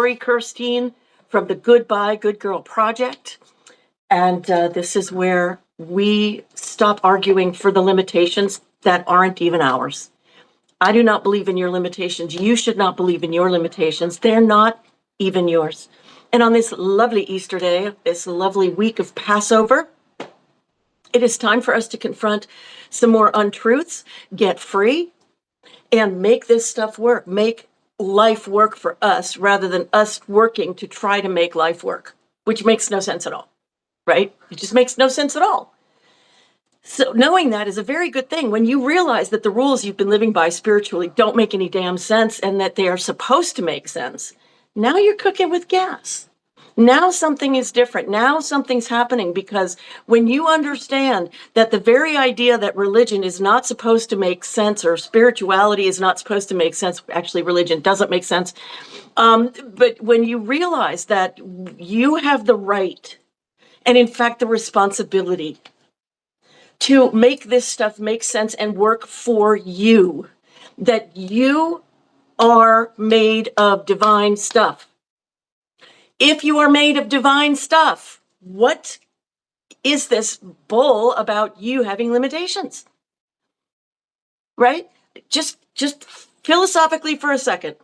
Lori Kirstein from the Goodbye Good Girl Project. And this is where we stop arguing for the limitations that aren't even ours. I do not believe in your limitations. You should not believe in your limitations. They're not even yours. And on this lovely Easter day, this lovely week of Passover, it is time for us to confront some more untruths, get free, and make this stuff work. Make life work for us rather than us working to try to make life work, which makes no sense at all, right? It just makes no sense at all. So knowing that is a very good thing. When you realize that the rules you've been living by spiritually don't make any damn sense and that they are supposed to make sense, now you're cooking with gas. Now something is different. Now something's happening, because when you understand that the very idea that religion is not supposed to make sense, or spirituality is not supposed to make sense, actually religion doesn't make sense, but when you realize that you have the right, and in fact the responsibility, to make this stuff make sense and work for you, that you are made of divine stuff. If you are made of divine stuff, what is this bull about you having limitations? Right? Just philosophically for a second.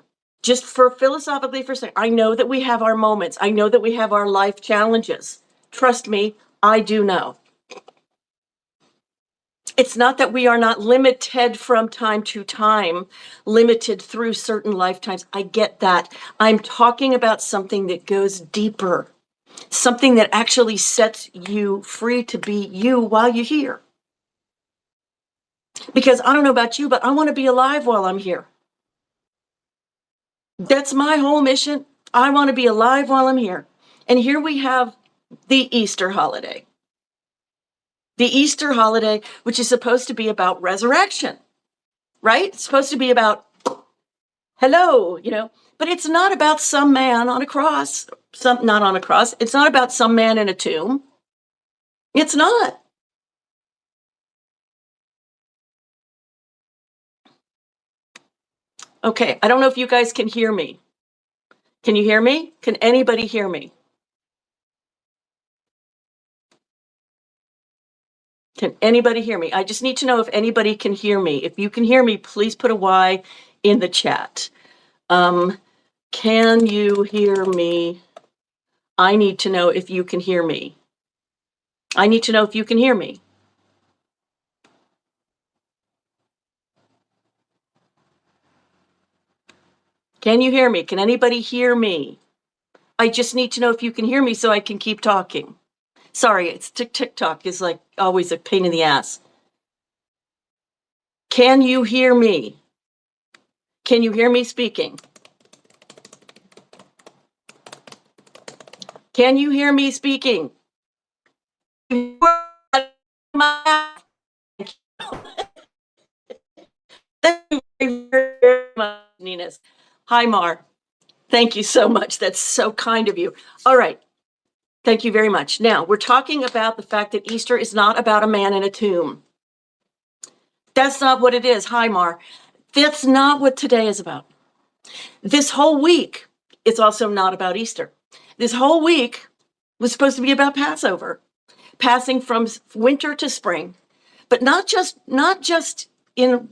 I know that we have our moments. I know that we have our life challenges. Trust me, I do know. It's not that we are not limited from time to time, limited through certain lifetimes. I get that. I'm talking about something that goes deeper, something that actually sets you free to be you while you're here. Because I don't know about you, but I want to be alive while I'm here. That's my whole mission. I want to be alive while I'm here. And here we have the Easter holiday. The Easter holiday, which is supposed to be about resurrection, right? It's supposed to be about, hello, but it's not about some man on a cross, not on a cross. It's not about some man in a tomb. It's not. Okay, I don't know if you guys can hear me. Can you hear me? Can anybody hear me? Can anybody hear me? I just need to know if anybody can hear me. If you can hear me, please put a Y in the chat. Can you hear me? I need to know if you can hear me. I need to know if you can hear me. Can you hear me? Can anybody hear me? I just need to know if you can hear me so I can keep talking. Sorry, it's TikTok is like always a pain in the ass. Can you hear me? Can you hear me speaking? Can you hear me speaking? Hi, Mar. Thank you so much. That's so kind of you. All right. Thank you very much. Now, we're talking about the fact that Easter is not about a man in a tomb. That's not what it is. Hi, Mar. That's not what today is about. This whole week, it's also not about Easter. This whole week was supposed to be about Passover, passing from winter to spring, but not just in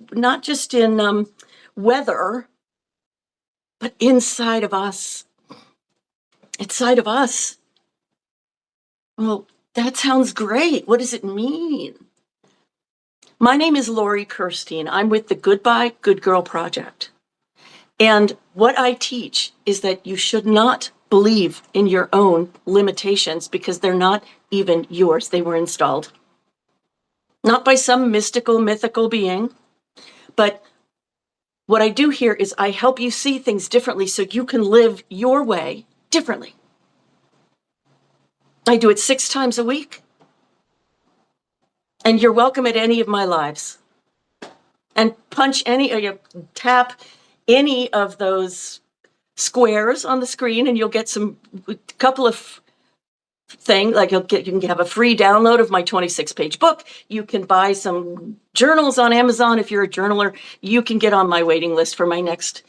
weather, but inside of us. Inside of us. Well, that sounds great. What does it mean? My name is Lori Kirstein. I'm with the Goodbye Good Girl Project. And what I teach is that you should not believe in your own limitations because they're not even yours. They were installed. Not by some mythical being, but what I do here is I help you see things differently so you can live your way differently. I do it 6 times a week. And you're welcome at any of my lives. And tap any of those squares on the screen and you'll get a couple of things, like you can have a free download of my 26-page book. You can buy some journals on Amazon if you're a journaler. You can get on my waiting list for my next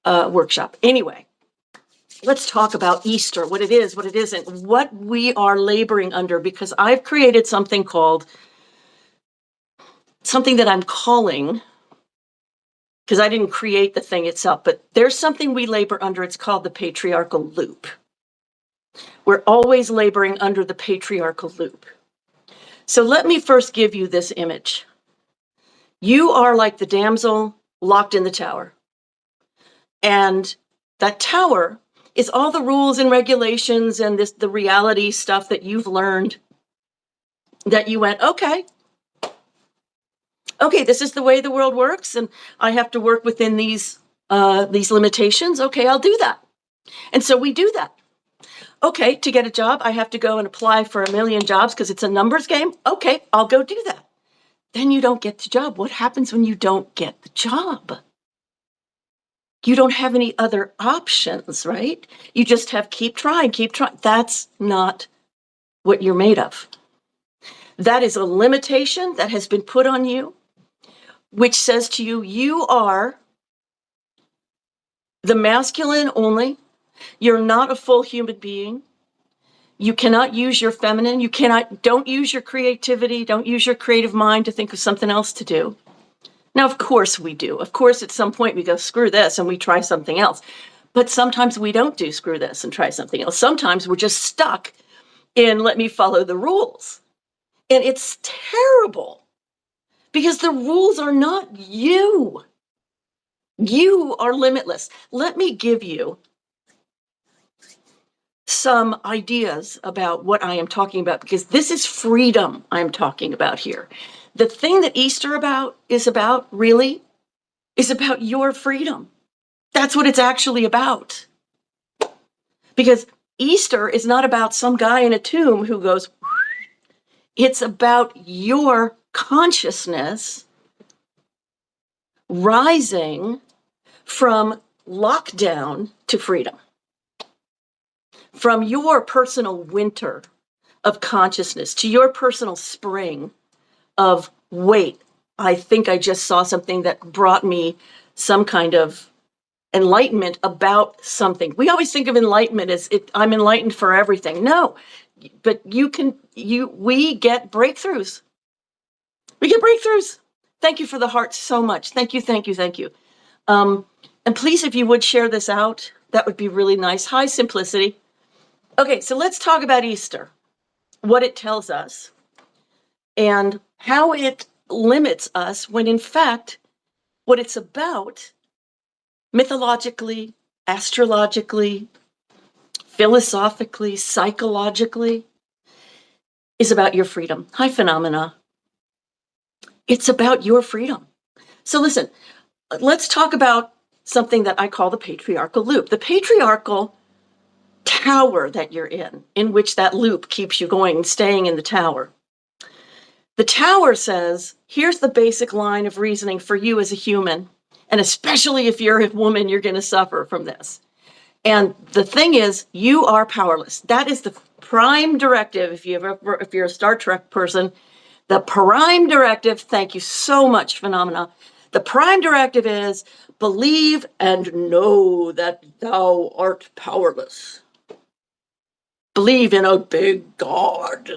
workshop. Anyway, let's talk about Easter, what it is, what it isn't, what we are laboring under, because I've created something that I'm calling, because I didn't create the thing itself, but there's something we labor under. It's called the patriarchal loop. We're always laboring under the patriarchal loop. So let me first give you this image. You are like the damsel locked in the tower. And that tower is all the rules and regulations and the reality stuff that you've learned, that you went, okay, this is the way the world works, and I have to work within these limitations. Okay, I'll do that. And so we do that. Okay, to get a job, I have to go and apply for 1 million jobs because it's a numbers game. Okay, I'll go do that. Then you don't get the job. What happens when you don't get the job? You don't have any other options, right? You just have keep trying. That's not what you're made of. That is a limitation that has been put on you, which says to you, you are the masculine only. You're not a full human being. You cannot use your feminine. Don't use your creativity. Don't use your creative mind to think of something else to do. Now, of course we do. Of course, at some point we go, screw this, and we try something else. But sometimes we don't do screw this and try something else. Sometimes we're just stuck in let me follow the rules. And it's terrible because the rules are not you. You are limitless. Let me give you some ideas about what I am talking about, because this is freedom I'm talking about here. The thing that Easter is about your freedom. That's what it's actually about. Because Easter is not about some guy in a tomb who goes, it's about your consciousness rising from lockdown to freedom. From your personal winter of consciousness to your personal spring of, wait, I think I just saw something that brought me some kind of enlightenment about something. We always think of enlightenment as I'm enlightened for everything. No, but we get breakthroughs. We get breakthroughs. Thank you for the heart so much. Thank you. And please, if you would share this out, that would be really nice. Hi, Simplicity. Okay, so let's talk about Easter, what it tells us, and how it limits us when, in fact, what it's about, mythologically, astrologically, philosophically, psychologically, is about your freedom. Hi, Phenomena. It's about your freedom. So listen, let's talk about something that I call the patriarchal loop. The patriarchal tower that you're in which that loop keeps you going and staying in the tower. The tower says, here's the basic line of reasoning for you as a human, and especially if you're a woman, you're going to suffer from this. And the thing is, you are powerless. That is the prime directive. If you're a Star Trek person, the prime directive, thank you so much, Phenomena. The prime directive is believe and know that thou art powerless. Believe in a big God.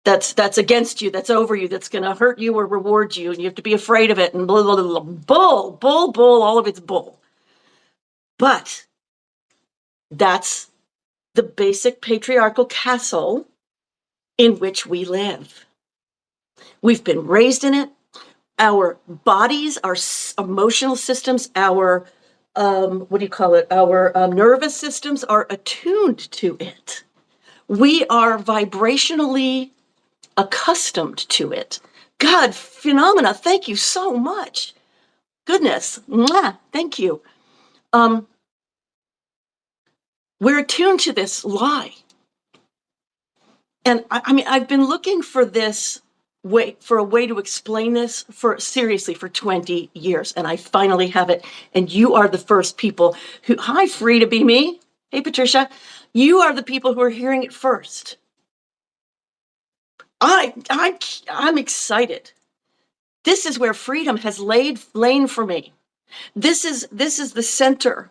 That's that's against you, that's over you, that's going to hurt you or reward you, and you have to be afraid of it, and blah, blah, blah, blah. Bull, all of it's bull. But that's the basic patriarchal castle in which we live. We've been raised in it. Our bodies, our emotional systems, our our nervous systems are attuned to it. We are vibrationally accustomed to it. God, Phenomena, thank you so much. Goodness, thank you. We're attuned to this lie. And I've been looking for a way to explain this for 20 years, and I finally have it. And you are the first people who, hi, free to be me. Hey, Patricia, you are the people who are hearing it first. I'm excited. This is where freedom has lain for me. This is the center.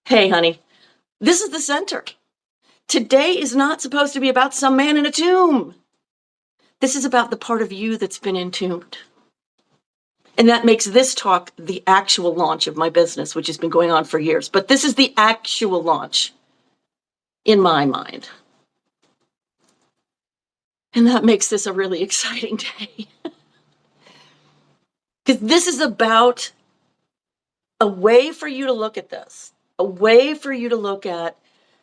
Hey, honey, this is the center. Today is not supposed to be about some man in a tomb. This is about the part of you that's been entombed. And that makes this talk the actual launch of my business, which has been going on for years. But this is the actual launch in my mind. And that makes this a really exciting day. Because this is about a way for you to look at this, a way for you to look at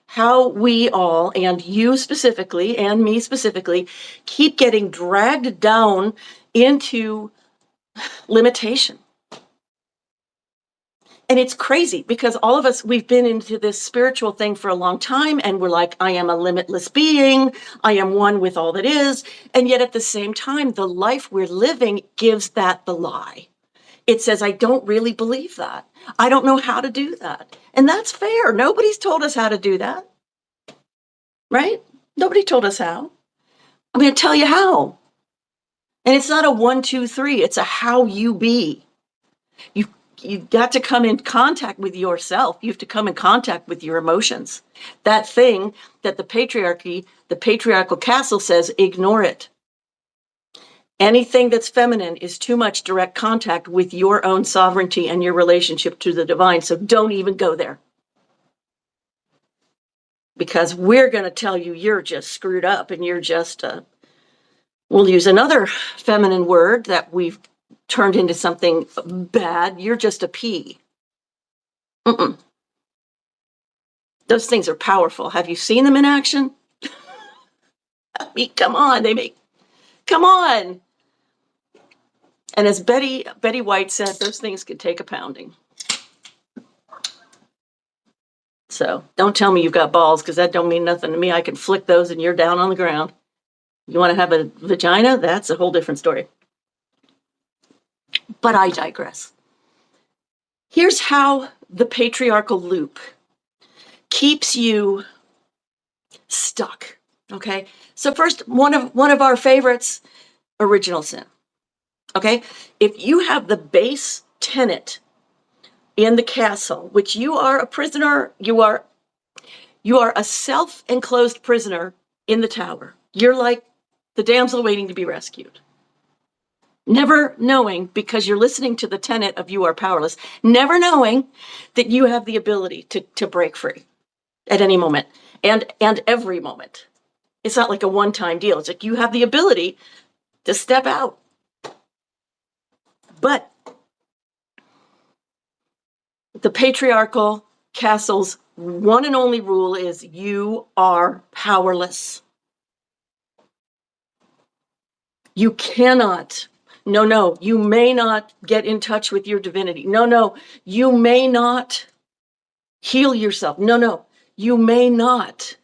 how we all, and you specifically, and me specifically, keep getting dragged down into limitation. And it's crazy because all of us, we've been into this spiritual thing for a long time, and we're like, I am a limitless being. I am one with all that is. And yet at the same time, the life we're living gives that the lie. It says, I don't really believe that. I don't know how to do that. And that's fair. Nobody's told us how to do that. Right? Nobody told us how. I'm going to tell you how. And it's not a 1, 2, 3. It's a how you be. You've got to come in contact with yourself. You have to come in contact with your emotions. That thing that the patriarchy, the patriarchal castle says, ignore it. Anything that's feminine is too much direct contact with your own sovereignty and your relationship to the divine. So don't even go there. Because we're going to tell you you're just screwed up and you're just, we'll use another feminine word that we've turned into something bad. You're just a pea. Mm-mm. Those things are powerful. Have you seen them in action? I mean, come on, come on. And as Betty White said, those things could take a pounding. So don't tell me you've got balls, because that don't mean nothing to me. I can flick those and you're down on the ground. You want to have a vagina? That's a whole different story. But I digress. Here's how the patriarchal loop keeps you stuck. Okay. So first, one of our favorites, original sin. Okay. If you have the base tenet in the castle, which you are a prisoner, you are a self-enclosed prisoner in the tower. You're like the damsel waiting to be rescued. Never knowing, because you're listening to the tenet of you are powerless, never knowing that you have the ability to break free at any moment and every moment. It's not like a one-time deal. It's like you have the ability to step out. But the patriarchal castle's one and only rule is you are powerless. You cannot. No, you may not get in touch with your divinity. No, you may not heal yourself. No, you may not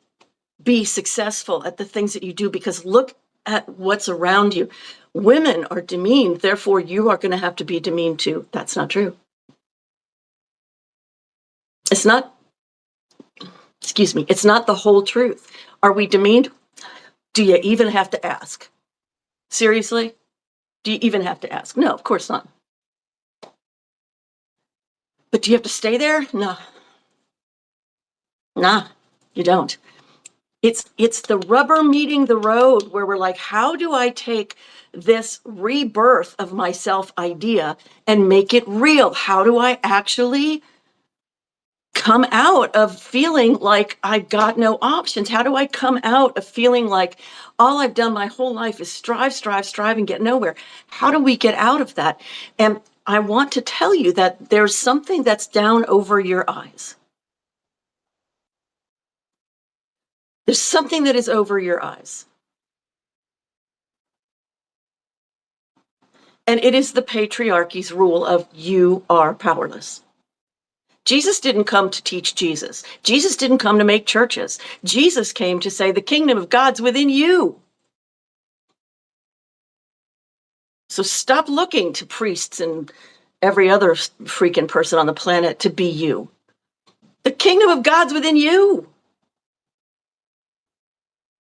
be successful at the things that you do, because look at what's around you. Women are demeaned, therefore you are going to have to be demeaned too. That's not true. It's not the whole truth. Are we demeaned? Do you even have to ask? Seriously? Do you even have to ask? No, of course not. But do you have to stay there? No. Nah, you don't. It's the rubber meeting the road where we're like, how do I take this rebirth of myself idea and make it real? How do I actually come out of feeling like I've got no options? How do I come out of feeling like all I've done my whole life is strive and get nowhere? How do we get out of that? And I want to tell you that there's something that's down over your eyes. There's something that is over your eyes. And it is the patriarchy's rule of you are powerless. Jesus didn't come to teach Jesus. Jesus didn't come to make churches. Jesus came to say the kingdom of God's within you. So stop looking to priests and every other freaking person on the planet to be you. The kingdom of God's within you.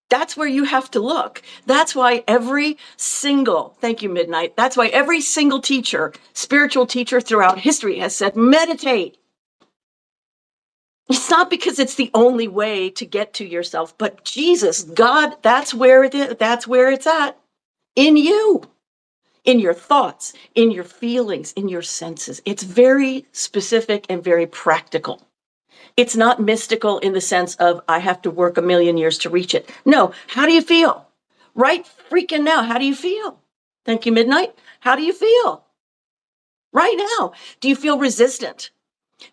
That's where you have to look. That's why thank you, Midnight. That's why every single teacher, spiritual teacher throughout history has said, meditate. It's not because it's the only way to get to yourself, but Jesus, God, that's where it is. That's where it's at. In you, in your thoughts, in your feelings, in your senses. It's very specific and very practical. It's not mystical in the sense of I have to work a million years to reach it. No, how do you feel? Right freaking now, how do you feel? Thank you, Midnight. How do you feel? Right now. Do you feel resistant?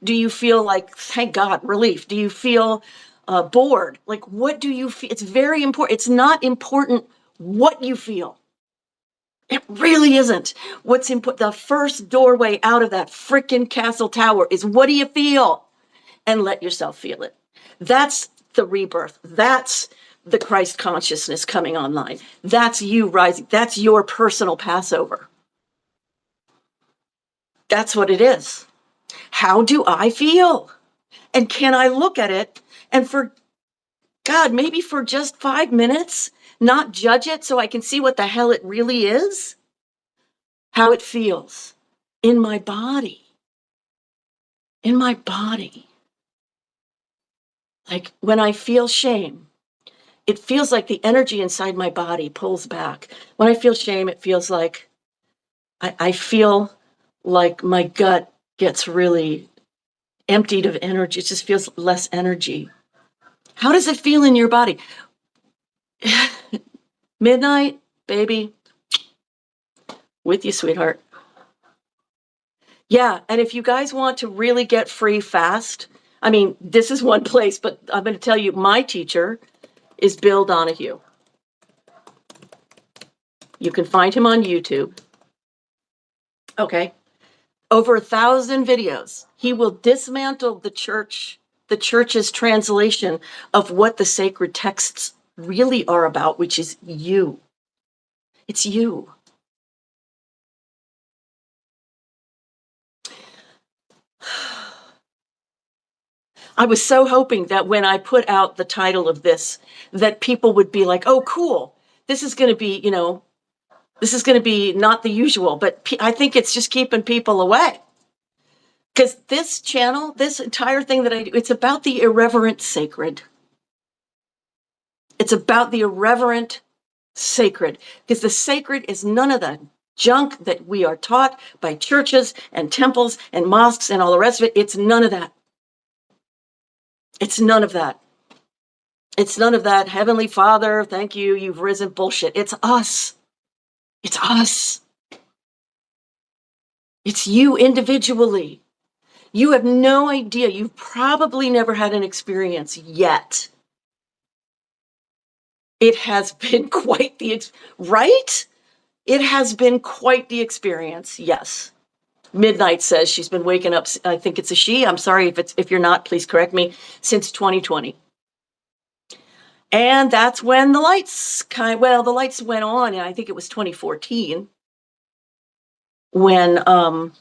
Do you feel like, thank God, relief? Do you feel bored? Like, what do you feel? It's very important. It's not important what you feel. It really isn't. What's important, the first doorway out of that freaking castle tower is what do you feel? And let yourself feel it. That's the rebirth. That's the Christ consciousness coming online. That's you rising. That's your personal Passover. That's what it is. How do I feel? And can I look at it and for God, maybe for just 5 minutes, not judge it so I can see what the hell it really is? How it feels in my body. In my body. Like when I feel shame, it feels like the energy inside my body pulls back. When I feel shame, it feels like I feel like my gut gets really emptied of energy. It just feels less energy. How does it feel in your body? Midnight, baby, with you, sweetheart. Yeah, and if you guys want to really get free fast, I mean, this is one place, but I'm going to tell you, my teacher is Bill Donahue. You can find him on YouTube. Okay. Over 1,000 videos. He will dismantle the church's translation of what the sacred texts really are about, which is you. It's you. I was so hoping that when I put out the title of this, that people would be like, oh, cool. This is going to be, this is going to be not the usual, but I think it's just keeping people away. Because this channel, this entire thing that I do, it's about the irreverent sacred. It's about the irreverent sacred. Because the sacred is none of the junk that we are taught by churches and temples and mosques and all the rest of it. It's none of that. It's none of that. It's none of that. Heavenly Father, thank you, you've risen bullshit. It's us. It's us. It's you individually. You have no idea. You've probably never had an experience yet. It has been quite right? It has been quite the experience, yes. Midnight says she's been waking up, I think it's a she. I'm sorry if you're not, please correct me, since 2020. And that's when the lights the lights went on, and I think it was 2014 when the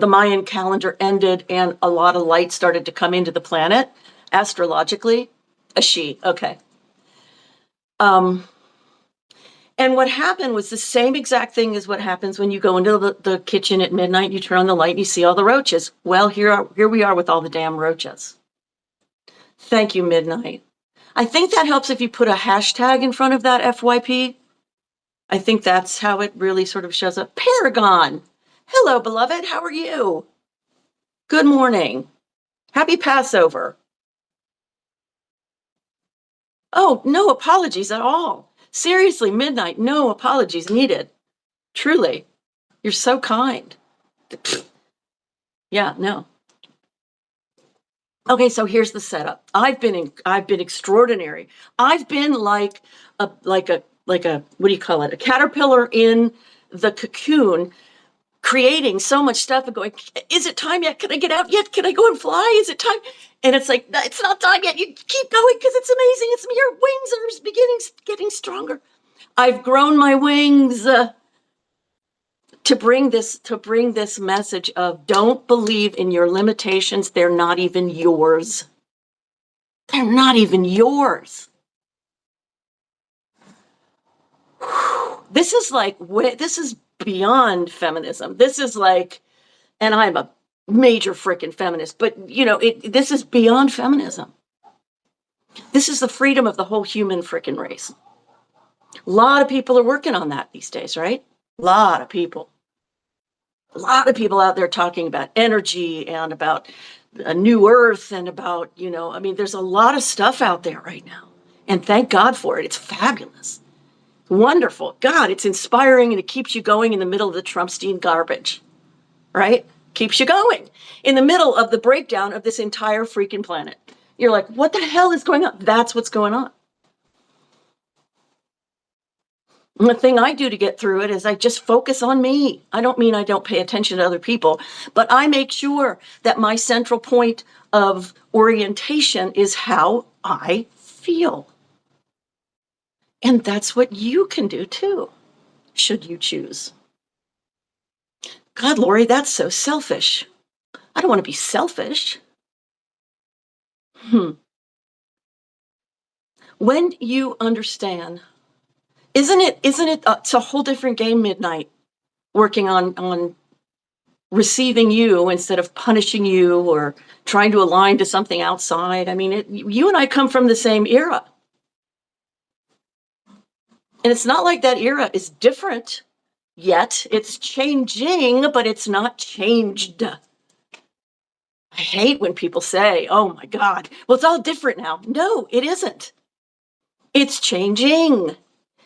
Mayan calendar ended and a lot of light started to come into the planet astrologically. A she, okay. And what happened was the same exact thing as what happens when you go into the kitchen at midnight, you turn on the light, and you see all the roaches. Well, here we are with all the damn roaches. Thank you, Midnight. I think that helps if you put a hashtag in front of that FYP. I think that's how it really sort of shows up. Paragon. Hello, beloved. How are you? Good morning. Happy Passover. Oh, no apologies at all. Seriously, Midnight, no apologies needed. Truly. You're so kind. Yeah, no. Okay, so here's the setup. I've been extraordinary. I've been like a what do you call it? A caterpillar in the cocoon, creating so much stuff and going, is it time yet? Can I get out yet? Can I go and fly? Is it time? And it's like, it's not time yet. You keep going because it's amazing. It's your wings are getting stronger. I've grown my wings to bring this message of don't believe in your limitations. They're not even yours. They're not even yours. This is beyond feminism. This is like, and I'm a major freaking feminist, but this is beyond feminism. This is the freedom of the whole human freaking race. A lot of people are working on that these days, right? A lot of people out there talking about energy and about a new earth and about, there's a lot of stuff out there right now. And thank God for it. It's fabulous. Wonderful. God, it's inspiring, and it keeps you going in the middle of the Trumpstein garbage, right? Keeps you going in the middle of the breakdown of this entire freaking planet. You're like, what the hell is going on? That's what's going on. And the thing I do to get through it is I just focus on me. I don't mean I don't pay attention to other people, but I make sure that my central point of orientation is how I feel. And that's what you can do too, should you choose. God, Lori, that's so selfish. I don't want to be selfish. When you understand, isn't it, it's a whole different game, Midnight, working on receiving you instead of punishing you or trying to align to something outside. I mean, you and I come from the same era. And it's not like that era is different yet. It's changing, but it's not changed. I hate when people say, oh my God, well, it's all different now. No, it isn't. It's changing.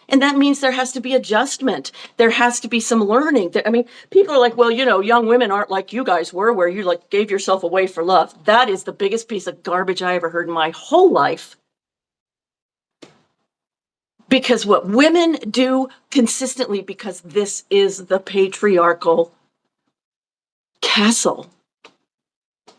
And that means there has to be adjustment. There has to be some learning. I mean, people are like, well, young women aren't like you guys were, where you like gave yourself away for love. That is the biggest piece of garbage I ever heard in my whole life. Because what women do consistently, because this is the patriarchal castle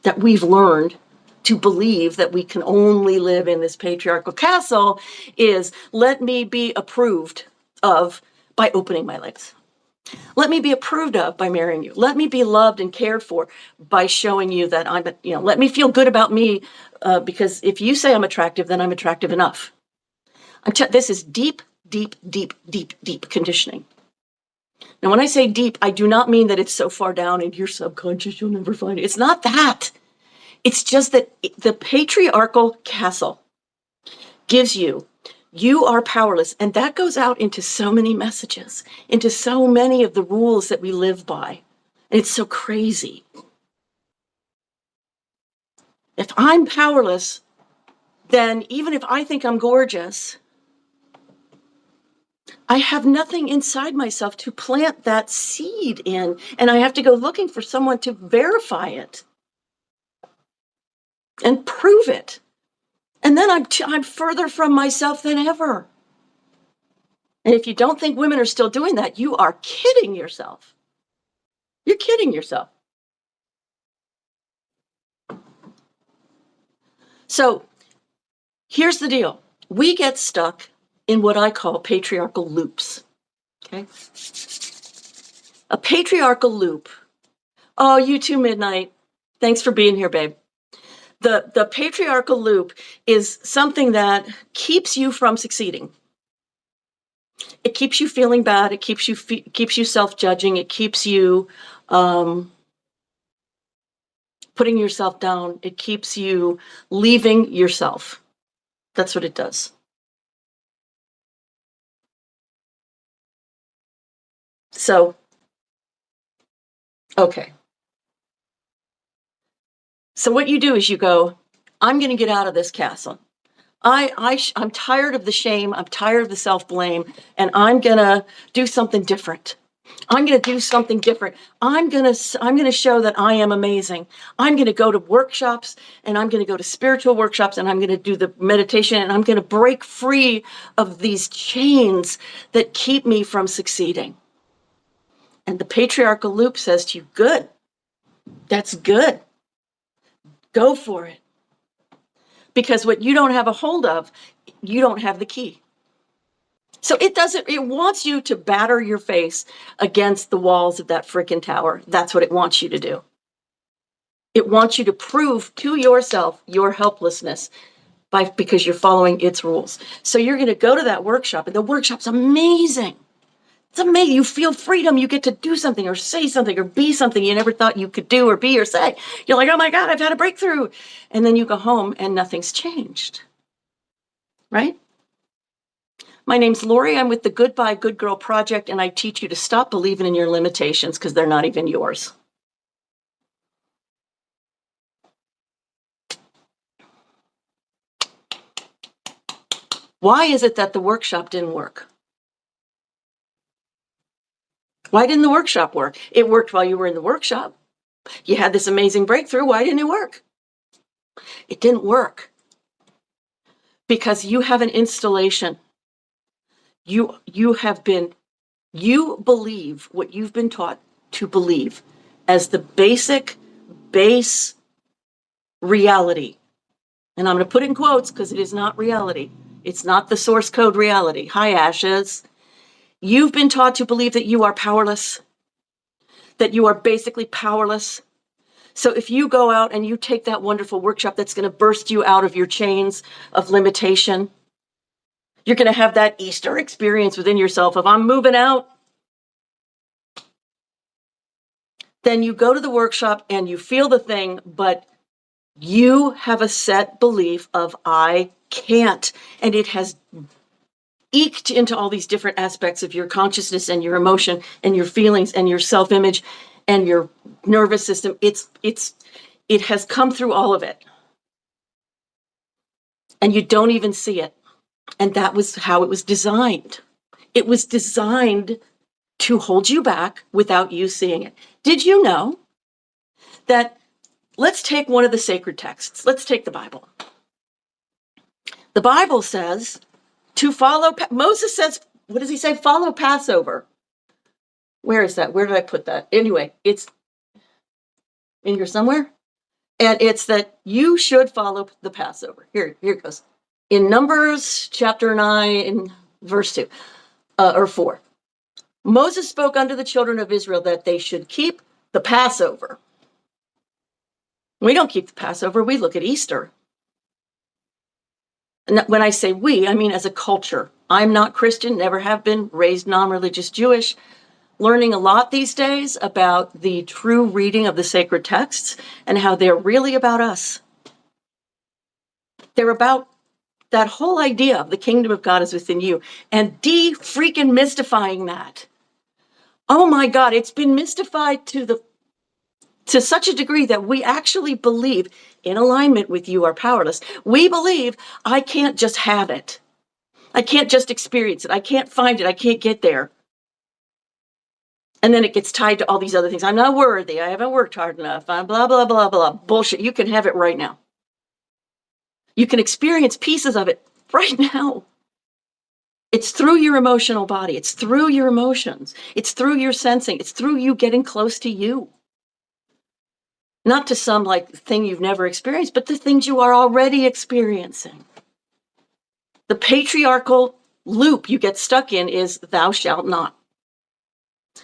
that we've learned to believe that we can only live in this patriarchal castle, is let me be approved of by opening my legs. Let me be approved of by marrying you. Let me be loved and cared for by showing you that let me feel good about me, because if you say I'm attractive, then I'm attractive enough. This is deep, deep, deep, deep, deep conditioning. Now, when I say deep, I do not mean that it's so far down in your subconscious you'll never find it. It's not that. It's just that the patriarchal castle gives you are powerless. And that goes out into so many messages, into so many of the rules that we live by. And it's so crazy. If I'm powerless, then even if I think I'm gorgeous, I have nothing inside myself to plant that seed in, and I have to go looking for someone to verify it and prove it. And then I'm further from myself than ever. And if you don't think women are still doing that, you are kidding yourself. You're kidding yourself. So here's the deal. We get stuck in what I call patriarchal loops. Okay? A patriarchal loop. Oh, you too, Midnight. Thanks for being here, babe. The patriarchal loop is something that keeps you from succeeding. It keeps you feeling bad. It keeps you self-judging. It keeps you putting yourself down. It keeps you leaving yourself. That's what it does. So, okay. So what you do is you go, I'm going to get out of this castle. I'm tired of the shame. I'm tired of the self-blame, and I'm going to do something different. I'm going to do something different. I'm going to show that I am amazing. I'm going to go to workshops, and I'm going to go to spiritual workshops, and I'm going to do the meditation, and I'm going to break free of these chains that keep me from succeeding. And the patriarchal loop says to you, good. That's good. Go for it. Because what you don't have a hold of, you don't have the key. So it wants you to batter your face against the walls of that freaking tower. That's what it wants you to do. It wants you to prove to yourself your helplessness because you're following its rules. So you're going to go to that workshop, and the workshop's amazing. It's amazing. You feel freedom. You get to do something or say something or be something you never thought you could do or be or say. You're like, oh my God, I've had a breakthrough. And then you go home and nothing's changed. Right? My name's Lori. I'm with the Goodbye Good Girl Project, and I teach you to stop believing in your limitations because they're not even yours. Why is it that the workshop didn't work? Why didn't the workshop work? It worked while you were in the workshop. You had this amazing breakthrough. Why didn't it work? It didn't work because you have an installation. You believe what you've been taught to believe as the base reality. And I'm going to put it in quotes because it is not reality. It's not the source code reality. Hi, Ashes. You've been taught to believe that you are powerless, that you are basically powerless. So if you go out and you take that wonderful workshop that's going to burst you out of your chains of limitation, you're going to have that Easter experience within yourself of I'm moving out. Then you go to the workshop and you feel the thing, but you have a set belief of I can't. And it has eked into all these different aspects of your consciousness and your emotion and your feelings and your self-image and your nervous system. It has come through all of it. And you don't even see it. And that was how it was designed. It was designed to hold you back without you seeing it. Did you know that, let's take one of the sacred texts. Let's take the Bible. The Bible says to follow, Moses says, what does he say? Follow Passover. Where is that? Where did I put that? Anyway, it's in here somewhere. And it's that you should follow the Passover. Here it goes. In Numbers chapter 9, verse 2 or 4. Moses spoke unto the children of Israel that they should keep the Passover. We don't keep the Passover. We look at Easter. And when I say we, I mean as a culture. I'm not Christian, never have been, raised non-religious Jewish, learning a lot these days about the true reading of the sacred texts and how they're really about us. They're about that whole idea of the kingdom of God is within you and de-freaking mystifying that. Oh my God, it's been mystified to such a degree that we actually believe in alignment with you are powerless. We believe I can't just have it. I can't just experience it. I can't find it. I can't get there. And then it gets tied to all these other things. I'm not worthy. I haven't worked hard enough. I'm blah, blah, blah, blah. Bullshit. You can have it right now. You can experience pieces of it right now. It's through your emotional body. It's through your emotions. It's through your sensing. It's through you getting close to you. Not to some like thing you've never experienced, but the things you are already experiencing. The patriarchal loop you get stuck in is thou shalt not.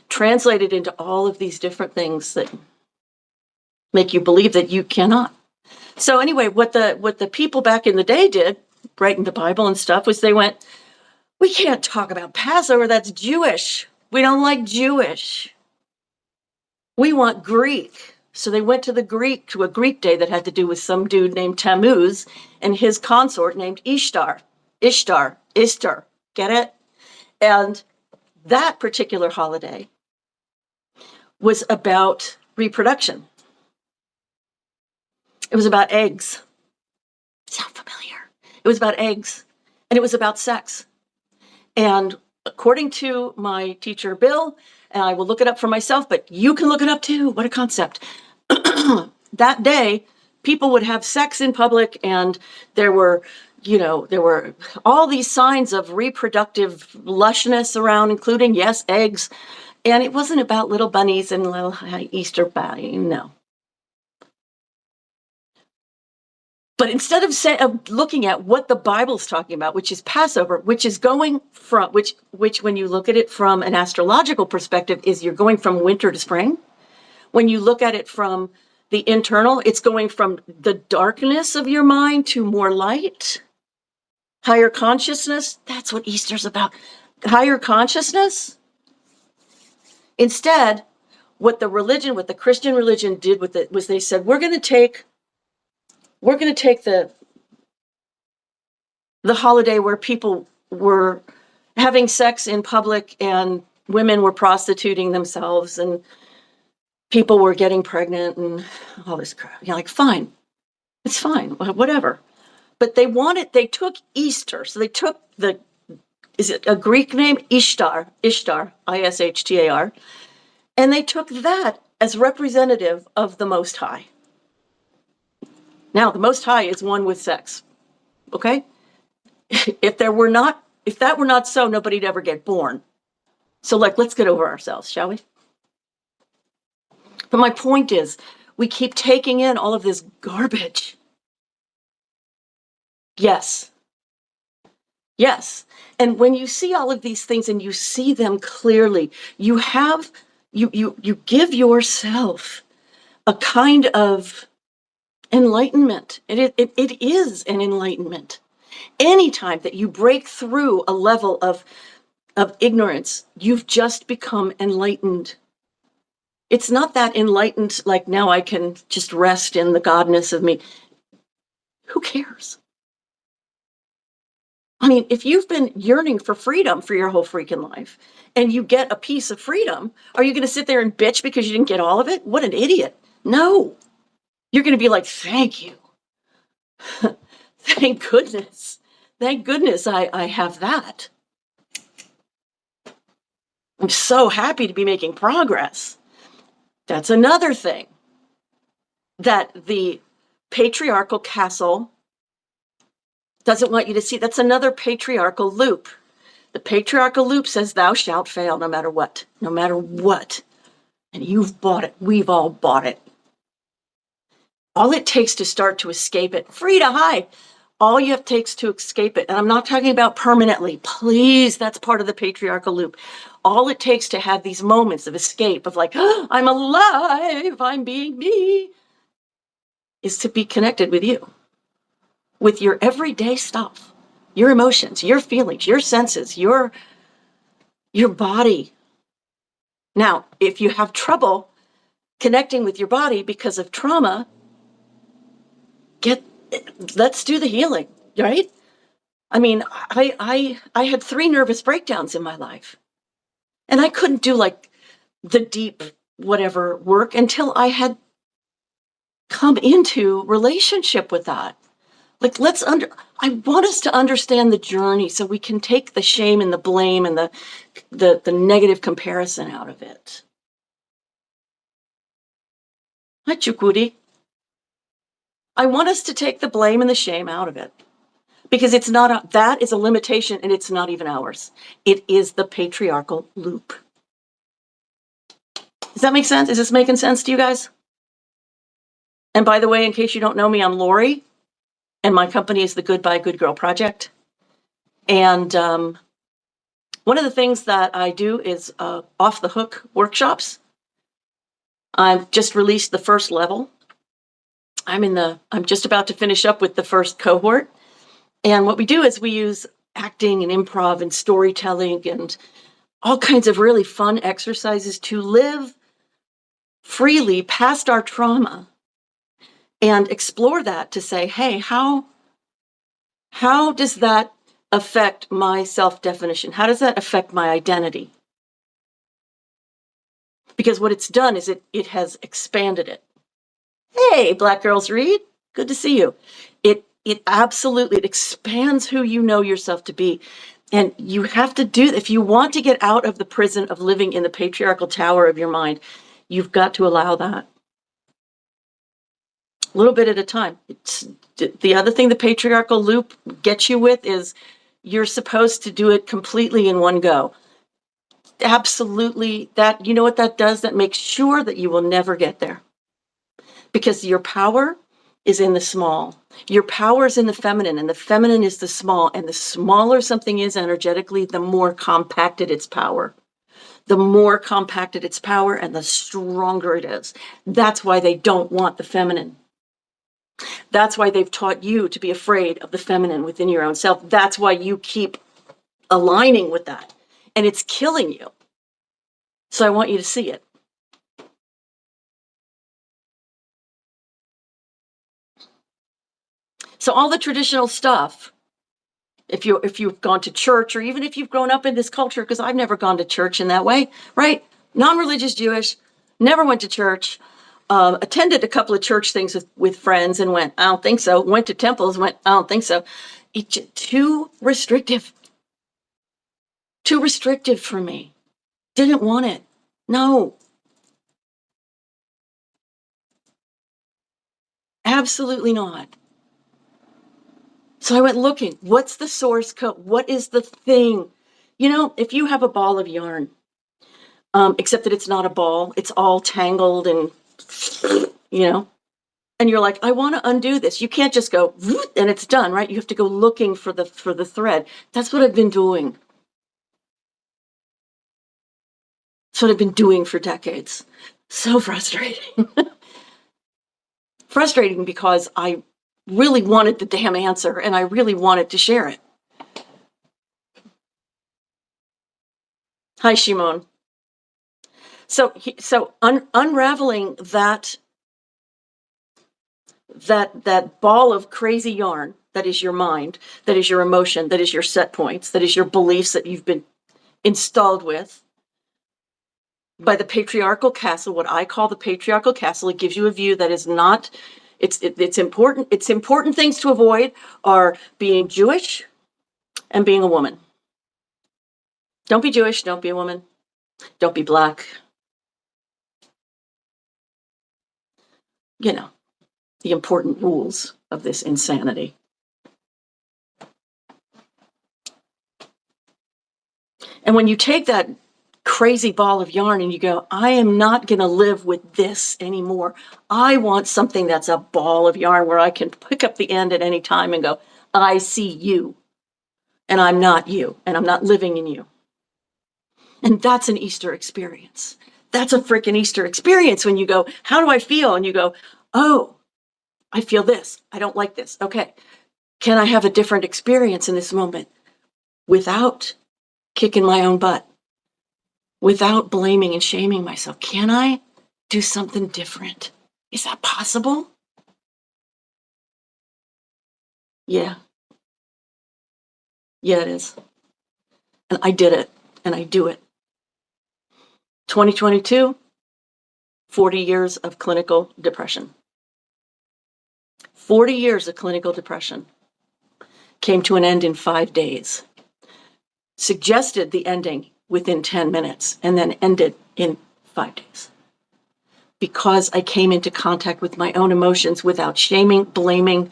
Translated into all of these different things that make you believe that you cannot. So anyway, what the people back in the day did, writing the Bible and stuff, was they went, we can't talk about Passover, that's Jewish. We don't like Jewish. We want Greek. So they went to a Greek day that had to do with some dude named Tammuz and his consort named Ishtar. Get it? And that particular holiday was about reproduction. It was about eggs. Sound familiar? It was about eggs. And it was about sex. And according to my teacher, Bill, and I will look it up for myself, but you can look it up too. What a concept. That day, people would have sex in public, and there were all these signs of reproductive lushness around, including, yes, eggs. And it wasn't about little bunnies and little Easter bunny, no. But instead of looking at what the Bible's talking about, which is Passover, which is going from, which when you look at it from an astrological perspective, is you're going from winter to spring. When you look at it from the internal. It's going from the darkness of your mind to more light, higher consciousness. That's what Easter's about. Higher consciousness. Instead, what the Christian religion did with it was they said, we're going to take the holiday where people were having sex in public and women were prostituting themselves and people were getting pregnant and all this crap. You're like, fine, it's fine, whatever. But they took Easter. So they took is it a Greek name? Ishtar, Ishtar, and they took that as representative of the Most High. Now, the Most High is one with sex, okay? If that were not so, nobody'd ever get born. So let's get over ourselves, shall we? But my point is, we keep taking in all of this garbage. Yes. And when you see all of these things and you see them clearly, you give yourself a kind of enlightenment. It is an enlightenment. Anytime that you break through a level of ignorance, you've just become enlightened. It's not that enlightened, like now I can just rest in the godness of me. Who cares? I mean, if you've been yearning for freedom for your whole freaking life and you get a piece of freedom, are you going to sit there and bitch because you didn't get all of it? What an idiot. No. You're going to be like, thank you. Thank goodness. Thank goodness I have that. I'm so happy to be making progress. That's another thing that the patriarchal castle doesn't want you to see. That's another patriarchal loop. The patriarchal loop says thou shalt fail no matter what. No matter what. And you've bought it. We've all bought it. All it takes to start to escape it. Frida, hi. All you have takes to escape it. And I'm not talking about permanently. Please, that's part of the patriarchal loop. All it takes to have these moments of escape of like, oh, I'm alive, I'm being me, is to be connected with you. With your everyday stuff, your emotions, your feelings, your senses, your body. Now, if you have trouble connecting with your body because of trauma, let's do the healing, right? I mean, I had 3 nervous breakdowns in my life, and I couldn't do like the deep whatever work until I had come into relationship with that. Like, I want us to understand the journey so we can take the shame and the blame and the negative comparison out of it. Hi, Chukudi. I want us to take the blame and the shame out of it because that is a limitation and it's not even ours. It is the patriarchal loop. Does that make sense? Is this making sense to you guys? And by the way, in case you don't know me, I'm Lori. And my company is the Goodbye Good Girl Project. And one of the things that I do is off the hook workshops. I've just released the first level. I'm just about to finish up with the first cohort. And what we do is we use acting and improv and storytelling and all kinds of really fun exercises to live freely past our trauma and explore that to say, hey, how does that affect my self-definition? How does that affect my identity? Because what it's done is it has expanded it. Hey, Black Girls Read, good to see you. It absolutely expands who you know yourself to be. And you have to do, if you want to get out of the prison of living in the patriarchal tower of your mind, you've got to allow that. A little bit at a time. The other thing the patriarchal loop gets you with is you're supposed to do it completely in one go. Absolutely. That, you know what that does? That makes sure that you will never get there. Because your power is in the small. Your power is in the feminine, and the feminine is the small. And the smaller something is energetically, the more compacted its power. the more compacted its power and the stronger it is. That's why they don't want the feminine. That's why they've taught you to be afraid of the feminine within your own self. That's why you keep aligning with that. And it's killing you. So I want you to see it. So all the traditional stuff, if you've gone to church, or even if you've grown up in this culture, because I've never gone to church in that way, right? Non-religious Jewish, never went to church, attended a couple of church things with friends and went, I don't think so. Went to temples, went, I don't think so. It's too restrictive. Too restrictive for me. Didn't want it. No. Absolutely not. So I went looking, what's the source code? What is the thing? You know, if you have a ball of yarn, except that it's not a ball, it's all tangled and, you know, and you're like, I want to undo this. You can't just go and it's done, right? You have to go looking for the thread. That's what I've been doing. That's what I've been doing for decades. So frustrating. Frustrating because I really wanted the damn answer and I really wanted to share it. Hi, Shimon. So unraveling that ball of crazy yarn that is your mind, that is your emotion, that is your set points, that is your beliefs that you've been installed with by the patriarchal castle, what I call the patriarchal castle. It gives you a view that is not, it's important. It's important things to avoid are being Jewish and being a woman. Don't be Jewish, don't be a woman, don't be Black. You know, the important rules of this insanity. And when you take that crazy ball of yarn and you go, I am not going to live with this anymore. I want something that's a ball of yarn where I can pick up the end at any time and go, I see you and I'm not you and I'm not living in you. And that's an Easter experience. That's a freaking Easter experience when you go, how do I feel? And you go, oh, I feel this. I don't like this. Okay. Can I have a different experience in this moment without kicking my own butt? Without blaming and shaming myself? Can I do something different? Is that possible? Yeah. Yeah, it is. And I did it, and I do it. 2022, 40 years of clinical depression. 40 years of clinical depression came to an end in 5 days. Suggested the ending within 10 minutes and then ended in 5 days. Because I came into contact with my own emotions without shaming, blaming,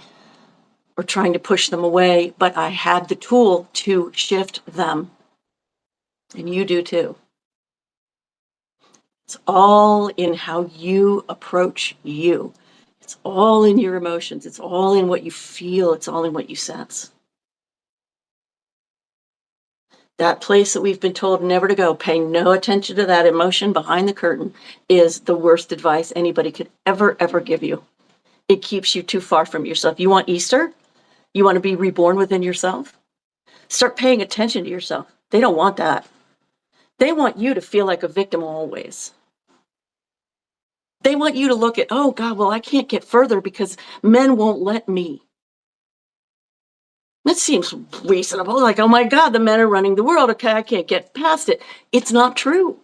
or trying to push them away, but I had the tool to shift them. And you do too. It's all in how you approach you. It's all in your emotions. It's all in what you feel. It's all in what you sense. That place that we've been told never to go, paying no attention to that emotion behind the curtain, is the worst advice anybody could ever give you. It keeps you too far from yourself. You want Easter? You want to be reborn within yourself? Start paying attention to yourself. They don't want that. They want you to feel like a victim always. They want you to look at, oh God, well, I can't get further because men won't let me. That seems reasonable. Like, oh my God, the men are running the world. Okay, I can't get past it. It's not true.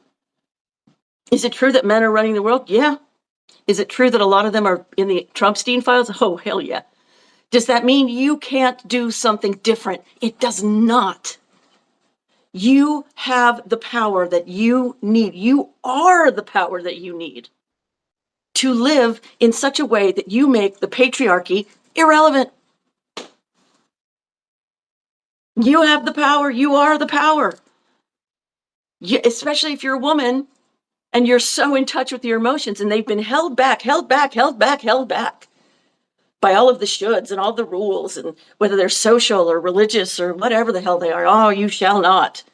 Is it true that men are running the world? Yeah. Is it true that a lot of them are in the Trumpstein files? Oh, hell yeah. Does that mean you can't do something different? It does not. You have the power that you need. You are the power that you need to live in such a way that you make the patriarchy irrelevant. You have the power. You are the power. Especially if you're a woman and you're so in touch with your emotions and they've been held back by all of the shoulds and all the rules, and whether they're social or religious or whatever the hell they are. Oh, you shall not.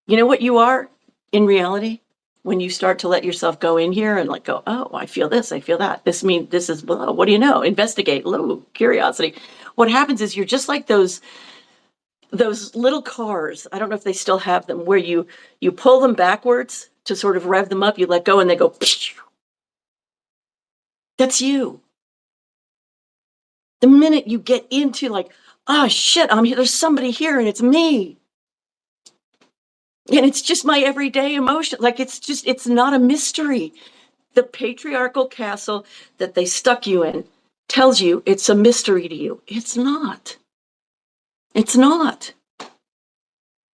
You know what you are? in reality, when you start to let yourself go in here and like go, oh, I feel this, I feel that. This means this is, what do you know? Investigate, a little curiosity. What happens is you're just like those little cars. I don't know if they still have them, where you pull them backwards to sort of rev them up. You let go and they go. That's you. The minute you get into like, oh shit, I'm here. There's somebody here and it's me. And it's just my everyday emotion. Like it's not a mystery. The patriarchal castle that they stuck you in tells you it's a mystery to you. It's not. It's not.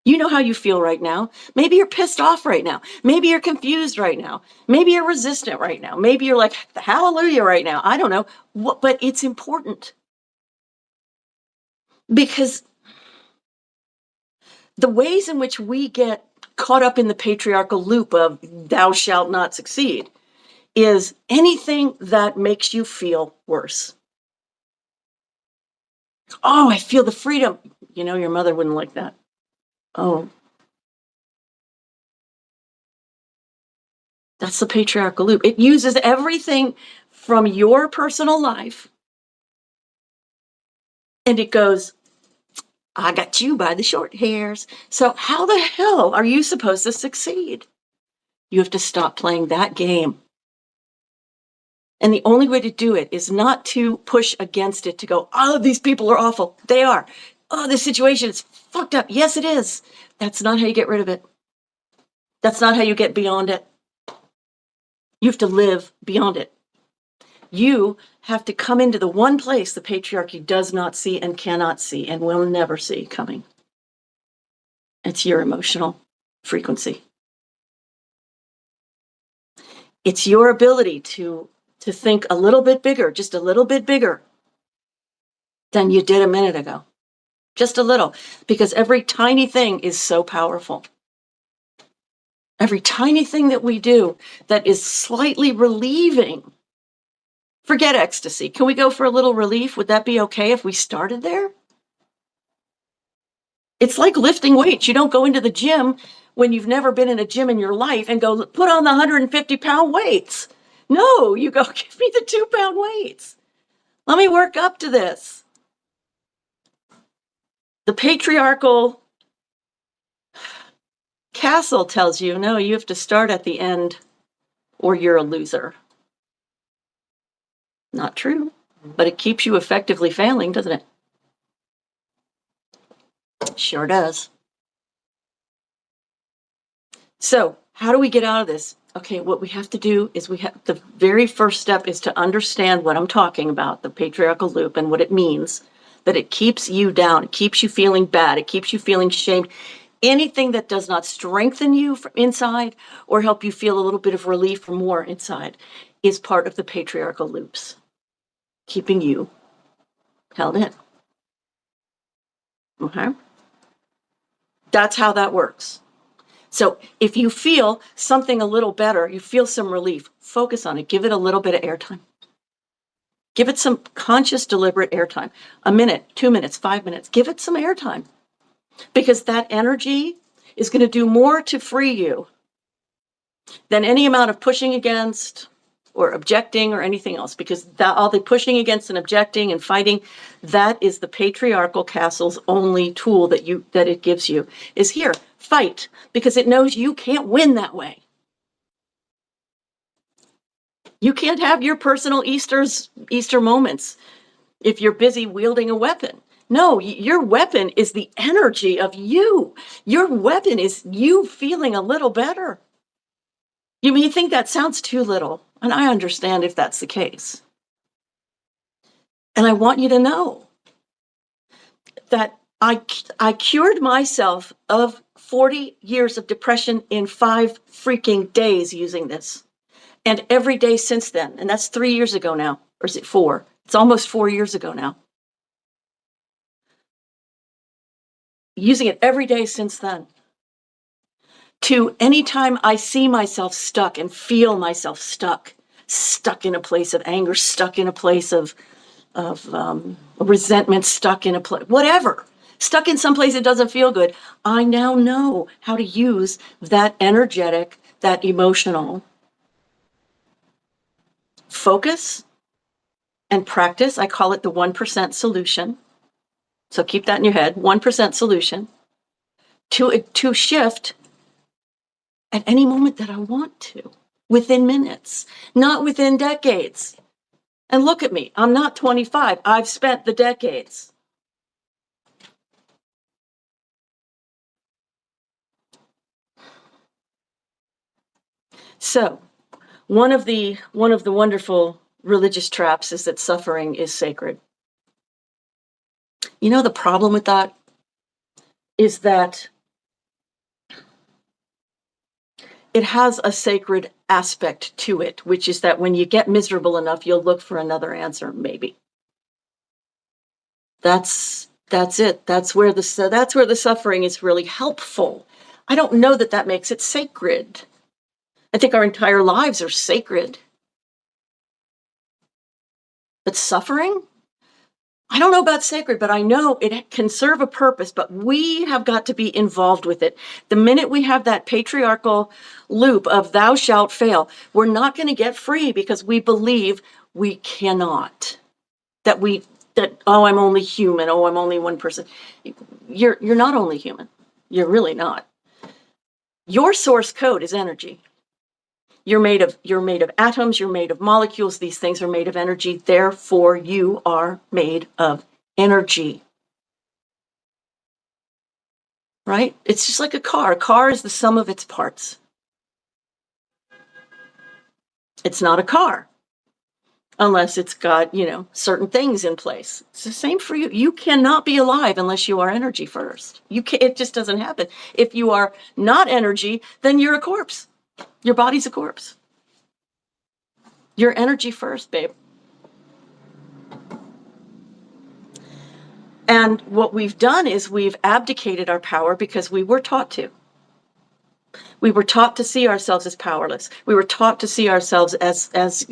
You know how you feel right now. Maybe you're pissed off right now. Maybe you're confused right now. Maybe you're resistant right now. Maybe you're like, hallelujah right now. I don't know. But it's important. Because the ways in which we get caught up in the patriarchal loop of thou shalt not succeed is anything that makes you feel worse. Oh, I feel the freedom. You know, your mother wouldn't like that. Oh, that's the patriarchal loop. It uses everything from your personal life and it goes, I got you by the short hairs. So how the hell are you supposed to succeed? You have to stop playing that game. And the only way to do it is not to push against it, to go, oh, these people are awful. They are. Oh, this situation is fucked up. Yes, it is. That's not how you get rid of it. That's not how you get beyond it. You have to live beyond it. You have to come into the one place the patriarchy does not see and cannot see and will never see coming. It's your emotional frequency. It's your ability to think a little bit bigger, just a little bit bigger than you did a minute ago. Just a little, because every tiny thing is so powerful. Every tiny thing that we do that is slightly relieving. Forget ecstasy. Can we go for a little relief? Would that be okay if we started there? It's like lifting weights. You don't go into the gym when you've never been in a gym in your life and go, put on the 150-pound weights. No, you go, give me the 2-pound weights. Let me work up to this. The patriarchal castle tells you, no, you have to start at the end or you're a loser. Not true, but it keeps you effectively failing, doesn't it? Sure does. So how do we get out of this? Okay, what we have to do is the very first step is to understand what I'm talking about, the patriarchal loop and what it means, that it keeps you down, it keeps you feeling bad, it keeps you feeling shamed. Anything that does not strengthen you from inside or help you feel a little bit of relief or more inside is part of the patriarchal loops, keeping you held in. Okay? That's how that works. So if you feel something a little better, you feel some relief, focus on it. Give it a little bit of airtime. Give it some conscious, deliberate airtime. A minute, 2 minutes, 5 minutes. Give it some airtime. Because that energy is going to do more to free you than any amount of pushing against or objecting or anything else. Because all the pushing against and objecting and fighting, that is the patriarchal castle's only tool that it gives you, is here, fight, because it knows you can't win that way. You can't have your personal Easter moments if you're busy wielding a weapon. No, your weapon is the energy of you. Your weapon is you feeling a little better. You may think that sounds too little, and I understand if that's the case. And I want you to know that I cured myself of 40 years of depression in 5 freaking days using this. And every day since then, and that's 3 years ago now, or is it 4? It's almost 4 years ago now. Using it every day since then. To anytime I see myself stuck and feel myself stuck in a place of anger, stuck in a place of resentment, stuck in a place, whatever, stuck in some place that doesn't feel good. I now know how to use that energetic, that emotional focus and practice. I call it the 1% solution. So keep that in your head, 1% solution to shift at any moment that I want to, within minutes, not within decades. And look at me, I'm not 25. I've spent the decades. So one of the wonderful religious traps is that suffering is sacred. You know, the problem with that is that it has a sacred aspect to it, which is that when you get miserable enough, you'll look for another answer, maybe. That's it. That's where the suffering is really helpful. I don't know that that makes it sacred. I think our entire lives are sacred. But suffering? I don't know about sacred, but I know it can serve a purpose, but we have got to be involved with it. The minute we have that patriarchal loop of thou shalt fail, we're not going to get free because we believe we cannot. That oh, I'm only human. Oh, I'm only one person. You're not only human. You're really not. Your source code is energy. You're made of atoms, you're made of molecules, these things are made of energy, therefore you are made of energy. Right? It's just like a car. A car is the sum of its parts. It's not a car unless it's got, certain things in place. It's the same for you. You cannot be alive unless you are energy first. It just doesn't happen. If you are not energy, then you're a corpse. Your body's a corpse. You're energy first, babe. And what we've done is we've abdicated our power because we were taught to. We were taught to see ourselves as powerless. We were taught to see ourselves as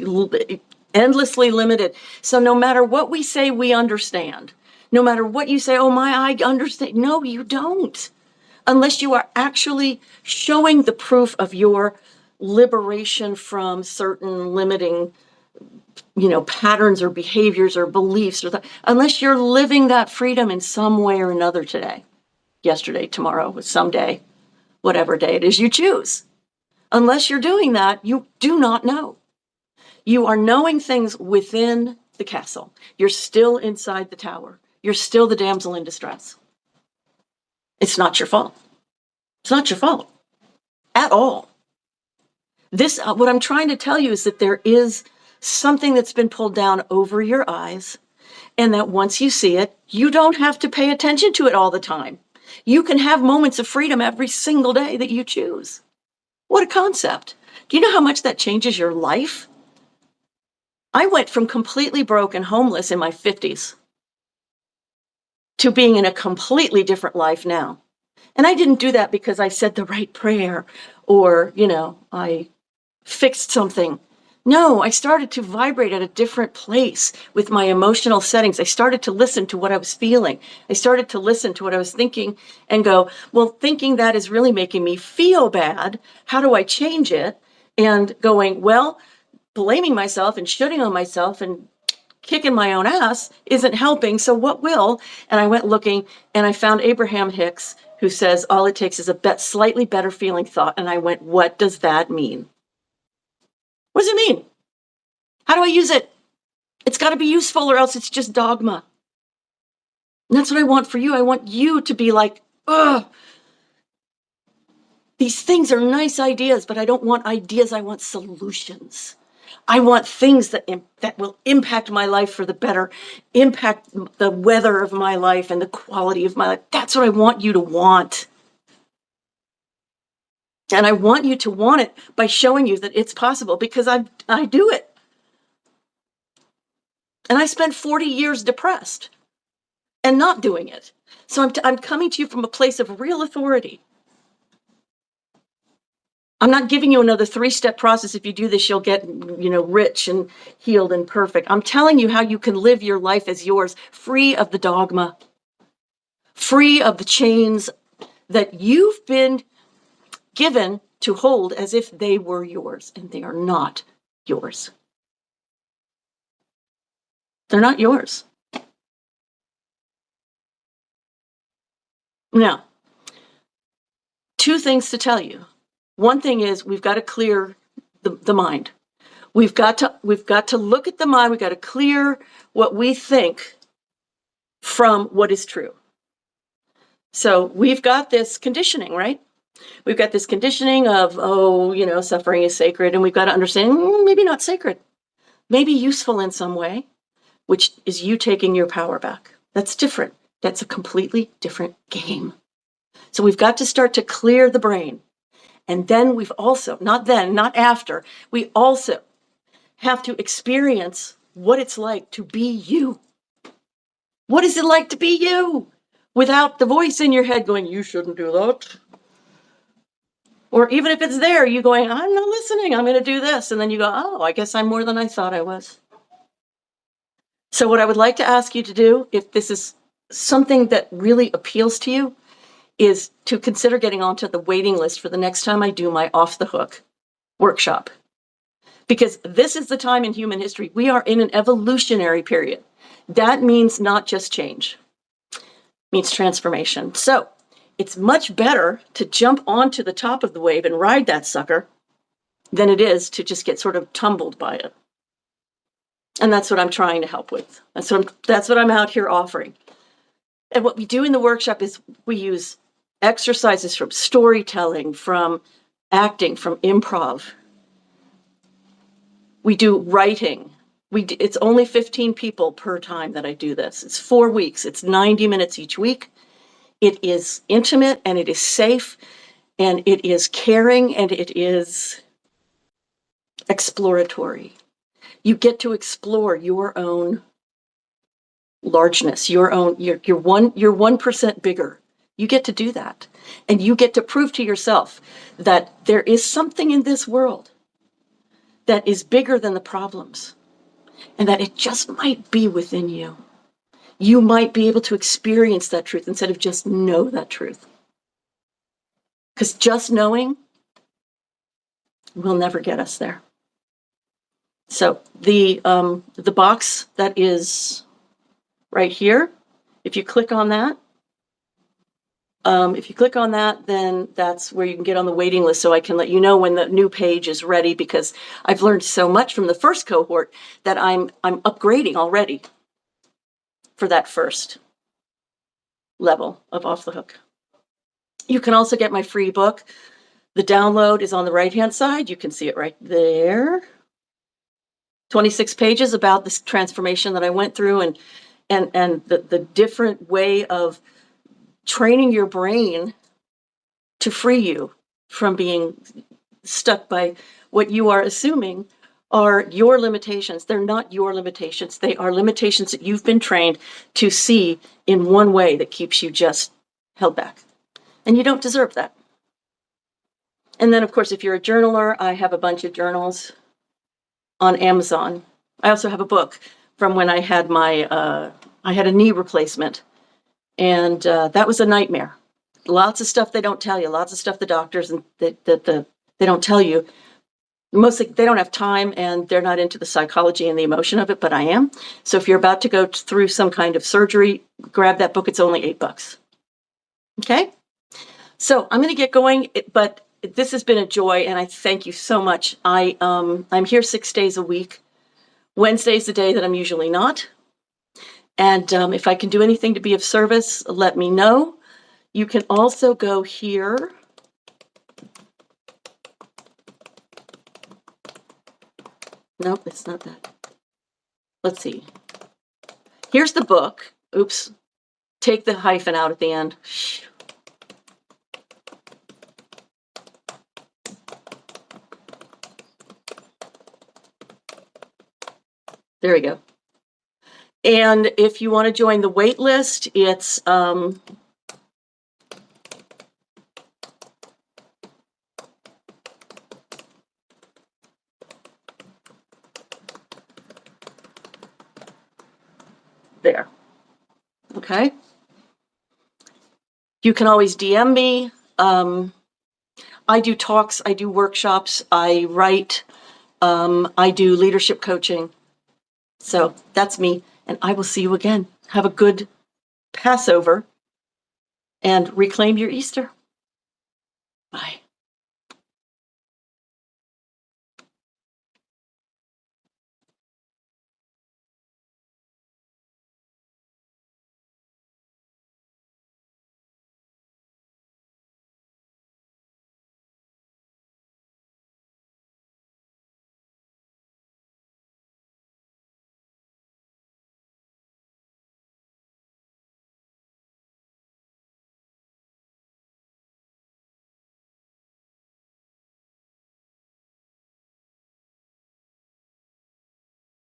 endlessly limited. So no matter what we say, we understand. No matter what you say, oh I understand. No, you don't. Unless you are actually showing the proof of your liberation from certain limiting, patterns or behaviors or beliefs, unless you're living that freedom in some way or another today, yesterday, tomorrow, someday, whatever day it is you choose. Unless you're doing that, you do not know. You are knowing things within the castle. You're still inside the tower. You're still the damsel in distress. It's not your fault. It's not your fault at all. What I'm trying to tell you is that there is something that's been pulled down over your eyes, and that once you see it, you don't have to pay attention to it all the time. You can have moments of freedom every single day that you choose. What a concept. Do you know how much that changes your life? I went from completely broke and homeless in my 50s to being in a completely different life now. And I didn't do that because I said the right prayer or, I fixed something. No, I started to vibrate at a different place with my emotional settings. I started to listen to what I was feeling. I started to listen to what I was thinking and go, well, thinking that is really making me feel bad. How do I change it? And going, well, blaming myself and shooting on myself and kicking my own ass isn't helping. So what will? And I went looking and I found Abraham Hicks, who says all it takes is a slightly better feeling thought. And I went, what does that mean? What does it mean? How do I use it? It's got to be useful or else it's just dogma. And that's what I want for you. I want you to be like, ugh, these things are nice ideas, but I don't want ideas. I want solutions. I want things that will impact my life for the better, impact the weather of my life and the quality of my life. That's what I want you to want. And I want you to want it by showing you that it's possible because I do it. And I spent 40 years depressed and not doing it. So I'm coming to you from a place of real authority. I'm not giving you another 3-step process. If you do this, you'll get, rich and healed and perfect. I'm telling you how you can live your life as yours, free of the dogma, free of the chains that you've been given to hold as if they were yours, and they are not yours. They're not yours. Now, two things to tell you. One thing is we've got to clear the mind. We've got to look at the mind. We've got to clear what we think from what is true. So we've got this conditioning, right? We've got this conditioning of, suffering is sacred, and we've got to understand, maybe not sacred, maybe useful in some way, which is you taking your power back. That's different. That's a completely different game. So we've got to start to clear the brain. And then we've also, not after, we also have to experience what it's like to be you. What is it like to be you? Without the voice in your head going, you shouldn't do that. Or even if it's there, you going, I'm not listening, I'm going to do this. And then you go, oh, I guess I'm more than I thought I was. So what I would like to ask you to do, if this is something that really appeals to you, is to consider getting onto the waiting list for the next time I do my Off the Hook workshop. Because this is the time in human history, we are in an evolutionary period. That means not just change, it means transformation. So it's much better to jump onto the top of the wave and ride that sucker than it is to just get sort of tumbled by it. And that's what I'm trying to help with. That's what I'm out here offering. And what we do in the workshop is we use exercises from storytelling, from acting, from improv. We do writing. It's only 15 people per time that I do this. It's 4 weeks. It's 90 minutes each week. It is intimate, and it is safe, and it is caring, and it is exploratory. You get to explore your own largeness, you're 1% bigger. You get to do that. And you get to prove to yourself that there is something in this world that is bigger than the problems, and that it just might be within you. You might be able to experience that truth instead of just know that truth. Because just knowing will never get us there. So the box that is right here, if you click on that, then that's where you can get on the waiting list, so I can let you know when the new page is ready, because I've learned so much from the first cohort that I'm upgrading already for that first level of Off the Hook. You can also get my free book. The download is on the right-hand side. You can see it right there. 26 pages about this transformation that I went through, and the different way of training your brain to free you from being stuck by what you are assuming are your limitations. They're not your limitations. They are limitations that you've been trained to see in one way that keeps you just held back. And you don't deserve that. And then, of course, if you're a journaler, I have a bunch of journals on Amazon. I also have a book from when I had I had a knee replacement. And that was a nightmare. Lots of stuff they don't tell you. Lots of stuff the doctors and they don't tell you. Mostly they don't have time, and they're not into the psychology and the emotion of it, but I am. So if you're about to go through some kind of surgery, grab that book. It's only $8. Okay? So I'm going to get going, but this has been a joy, and I thank you so much. I'm here 6 days a week. Wednesday's the day that I'm usually not. And if I can do anything to be of service, let me know. You can also go here. Nope, it's not that. Let's see. Here's the book. Oops. Take the hyphen out at the end. There we go. And if you want to join the wait list, it's there. Okay. You can always DM me. I do talks, I do workshops, I write, I do leadership coaching. So that's me, and I will see you again. Have a good Passover and reclaim your Easter. Bye.